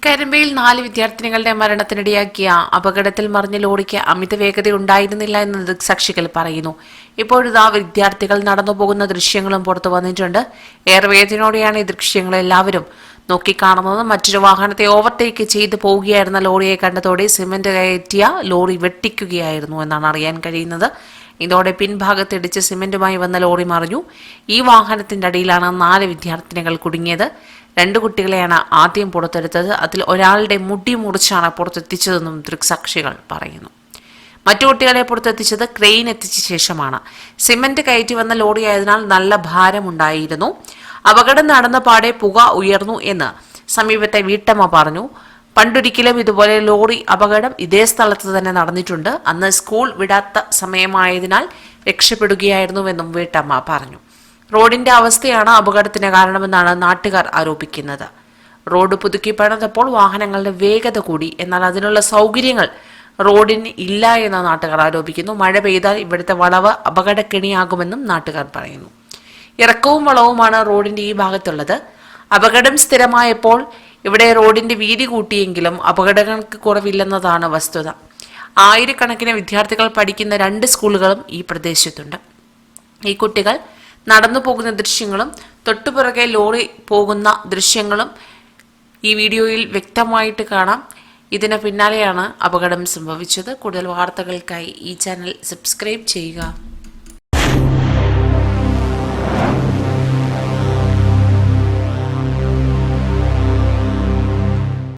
കരിമ്പയിൽ 4 വിദ്യാർത്ഥിനികളുടെ മരണത്തിനിടയാക്കിയ അപകടത്തിൽ മറിഞ്ഞ ലോറിക്ക് അമിത വേഗത ഉണ്ടായിരുന്നില്ല എന്ന് ദൃക്സാക്ഷികൾ പറയുന്നു. ഇപ്പോഴിതാ വിദ്യാർത്ഥികൾ നടന്നുപോകുന്ന ദൃശ്യങ്ങളും പുറത്തു വന്നിട്ടുണ്ട്. ഏറെ വേദനയോടെയാണ് ഈ ദൃശ്യങ്ങൾ എല്ലാവരും നോക്കിക്കാണുന്നത്. മറ്റൊരു വാഹനത്തെ ഓവർടേക്ക് ചെയ്തു പോവുകയായിരുന്ന ലോറിയെ കണ്ടതോടെ സിമന്റ് കയറ്റിയ ലോറി വെട്ടിക്കുകയായിരുന്നു എന്നാണ് അറിയാൻ കഴിയുന്നത്. ഇതോടെ പിൻഭാഗത്തിടിച്ച് സിമന്റുമായി വന്ന ലോറി മറിഞ്ഞു. ഈ വാഹനത്തിന്റെ അടിയിലാണ് 4 വിദ്യാർത്ഥിനികൾ കുടുങ്ങിയത്. 2 കുട്ടികളെയാണ് ആദ്യം പുറത്തെടുത്തത്. അതിൽ ഒരാളുടെ മുടി മുറിച്ചാണ് പുറത്തെത്തിച്ചതെന്നും ദൃക്സാക്ഷികൾ പറയുന്നു. മറ്റു കുട്ടികളെ പുറത്തെത്തിച്ചത് ക്രെയിൻ എത്തിച്ച ശേഷമാണ്. സിമന്റ് കയറ്റി വന്ന ലോറിയായതിനാൽ നല്ല ഭാരമുണ്ടായിരുന്നു. അപകടം നടന്ന പാടെ പുക ഉയർന്നു എന്ന് സമീപത്തെ വീട്ടമ്മ പറഞ്ഞു. പണ്ടൊരിക്കലും ഇതുപോലെ ലോറി അപകടം ഇതേ സ്ഥലത്ത് തന്നെ നടന്നിട്ടുണ്ട്. അന്ന് സ്കൂൾ വിടാത്ത സമയമായതിനാൽ രക്ഷപ്പെടുകയായിരുന്നുവെന്നും വീട്ടമ്മ പറഞ്ഞു. റോഡിന്റെ അവസ്ഥയാണ് അപകടത്തിന് കാരണമെന്നാണ് നാട്ടുകാർ ആരോപിക്കുന്നത്. റോഡ് പുതുക്കി പണിതപ്പോൾ വാഹനങ്ങളുടെ വേഗത കൂടി, എന്നാൽ അതിനുള്ള സൗകര്യങ്ങൾ റോഡിന് ഇല്ല എന്ന് നാട്ടുകാർ ആരോപിക്കുന്നു. മഴ പെയ്താൽ ഇവിടുത്തെ വളവ് അപകടക്കെണിയാകുമെന്നും നാട്ടുകാർ പറയുന്നു. ഇറക്കവും വളവുമാണ് റോഡിന്റെ ഈ ഭാഗത്തുള്ളത്. അപകടം സ്ഥിരമായപ്പോൾ ഇവിടെ റോഡിന്റെ വീതി കൂട്ടിയെങ്കിലും അപകടങ്ങൾക്ക് കുറവില്ലെന്നതാണ് വസ്തുത. ആയിരക്കണക്കിന് വിദ്യാർത്ഥികൾ പഠിക്കുന്ന 2 സ്കൂളുകളും ഈ പ്രദേശത്തുണ്ട്. ഈ കുട്ടികൾ നടന്നു പോകുന്ന ദൃശ്യങ്ങളും തൊട്ടുപിറകെ ലോറി പോകുന്ന ദൃശ്യങ്ങളും ഈ വീഡിയോയിൽ വ്യക്തമായിട്ട് കാണാം. ഇതിന് പിന്നാലെയാണ് അപകടം സംഭവിച്ചത്. കൂടുതൽ വാർത്തകൾക്കായി ഈ ചാനൽ സബ്സ്ക്രൈബ് ചെയ്യുക.